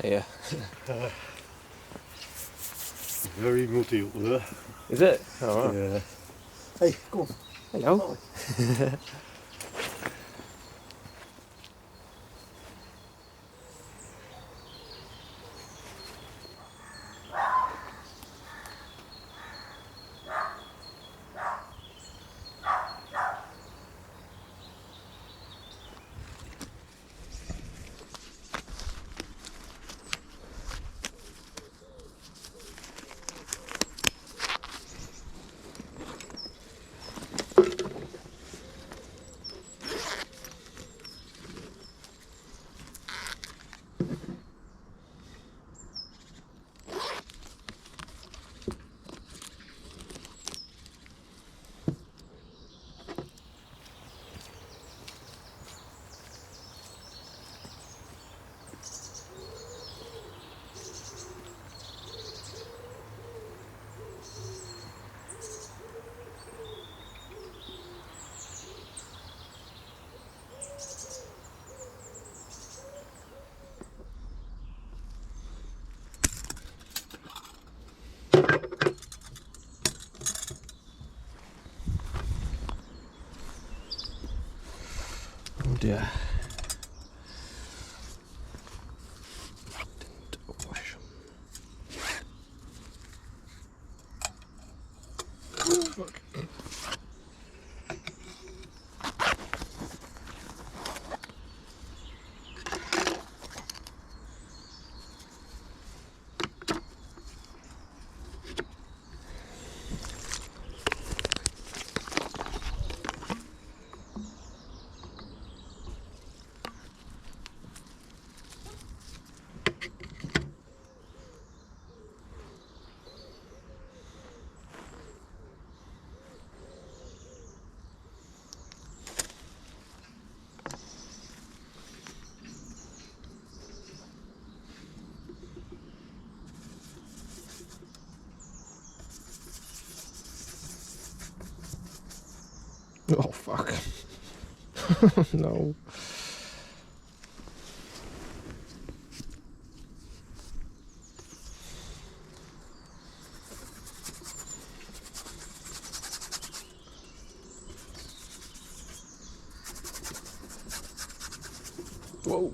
Yeah. Very muddy up there. Is it? Oh, right. Yeah. Hey, go on. Hello. Oh dear. Didn't wash 'em. Fuck. Oh fuck. No. Whoa.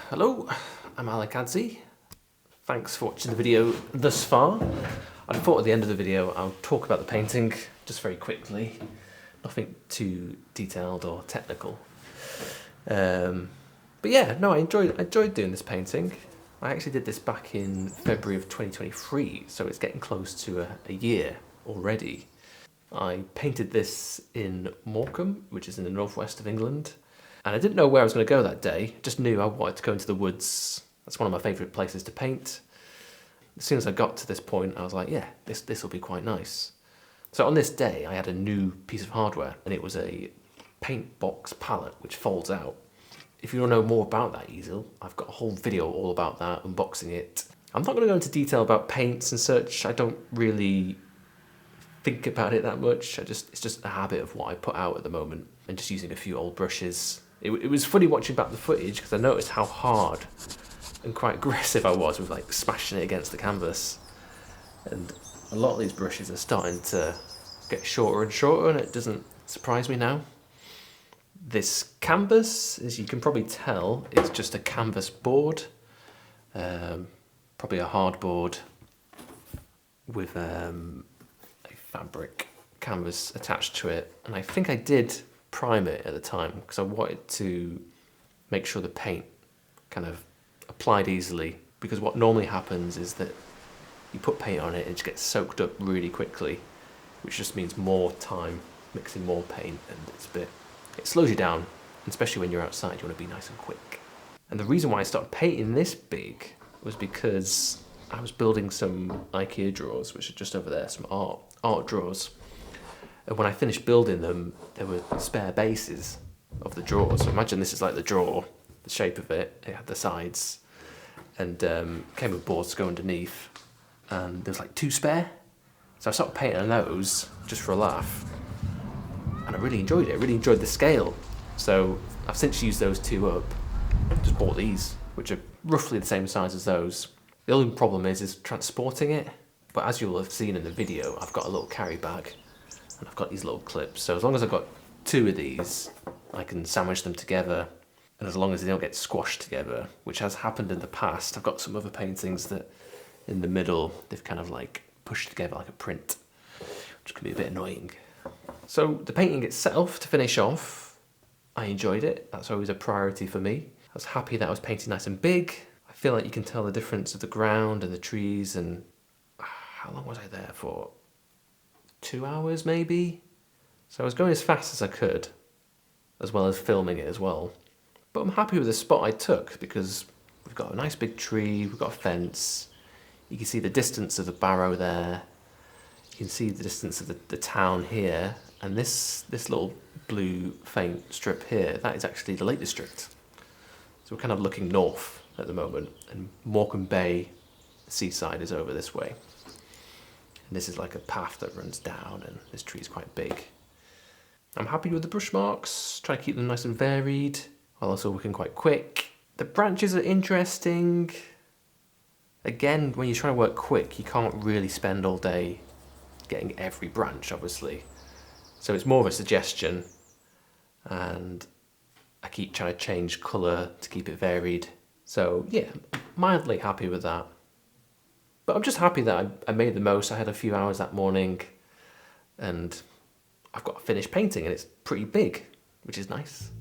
Hello, I'm Alec Adzi. Thanks for watching the video thus far. I thought at the end of the video I'll talk about the painting just very quickly. Nothing too detailed or technical. But yeah, no, I enjoyed doing this painting. I actually did this back in February of 2023, so it's getting close to a year already. I painted this in Morecambe, which is in the northwest of England. And I didn't know where I was going to go that day, just knew I wanted to go into the woods. That's one of my favourite places to paint. As soon as I got to this point, I was like, yeah, this will be quite nice. So on this day, I had a new piece of hardware, and it was a paint box palette, which folds out. If you want to know more about that easel, I've got a whole video all about that, unboxing it. I'm not going to go into detail about paints and such. I don't really think about it that much. It's just a habit of what I put out at the moment, and just using a few old brushes. It was funny watching back the footage because I noticed how hard and quite aggressive I was with like smashing it against the canvas. And a lot of these brushes are starting to get shorter and shorter, and it doesn't surprise me now. This canvas, as you can probably tell, is just a canvas board. Probably a hardboard with a fabric canvas attached to it. And I think I did prime it at the time because I wanted to make sure the paint kind of applied easily, because what normally happens is that you put paint on it and it just gets soaked up really quickly, which just means more time mixing more paint, and it slows you down, especially when you're outside. You want to be nice and quick. And the reason why I started painting this big was because I was building some IKEA drawers, which are just over there, some art drawers. And when I finished building them, there were spare bases of the drawers. So imagine this is like the drawer, the shape of it. It had the sides, and came with boards to go underneath. And there was like 2 spare. So I started painting on those just for a laugh. And I really enjoyed it. I really enjoyed the scale. So I've since used those 2 up. Just bought these, which are roughly the same size as those. The only problem is transporting it. But as you'll have seen in the video, I've got a little carry bag. And I've got these little clips, so as long as I've got 2 of these, I can sandwich them together, and as long as they don't get squashed together, which has happened in the past. I've got some other paintings that in the middle, they've kind of like pushed together like a print, which can be a bit annoying. So the painting itself, to finish off, I enjoyed it. That's always a priority for me. I was happy that I was painting nice and big. I feel like you can tell the difference of the ground and the trees, and how long was I there for? 2 hours maybe? So I was going as fast as I could, as well as filming it as well. But I'm happy with the spot I took, because we've got a nice big tree, we've got a fence. You can see the distance of the Barrow there. You can see the distance of the town here. And this little blue faint strip here, that is actually the Lake District. So we're kind of looking north at the moment, and Morecambe Bay, the seaside, is over this way. And this is like a path that runs down, and this tree is quite big. I'm happy with the brush marks, try to keep them nice and varied, while also working quite quick. The branches are interesting. Again, when you're trying to work quick, you can't really spend all day getting every branch, obviously. So it's more of a suggestion, and I keep trying to change colour to keep it varied. So yeah, mildly happy with that. But I'm just happy that I made the most. I had a few hours that morning, and I've got a finished painting, and it's pretty big, which is nice.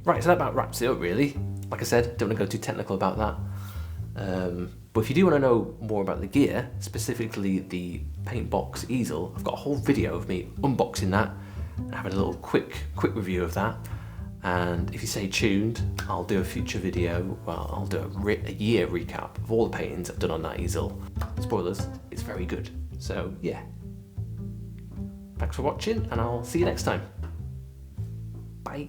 Right, so that about wraps it up really. Like I said, don't want to go too technical about that. But if you do want to know more about the gear, specifically the Paintbox easel, I've got a whole video of me unboxing that and having a little quick review of that. And if you stay tuned, I'll do a future video. Well, I'll do a year recap of all the paintings I've done on that easel. Spoilers, it's very good. So yeah, thanks for watching, and I'll see you next time. Bye.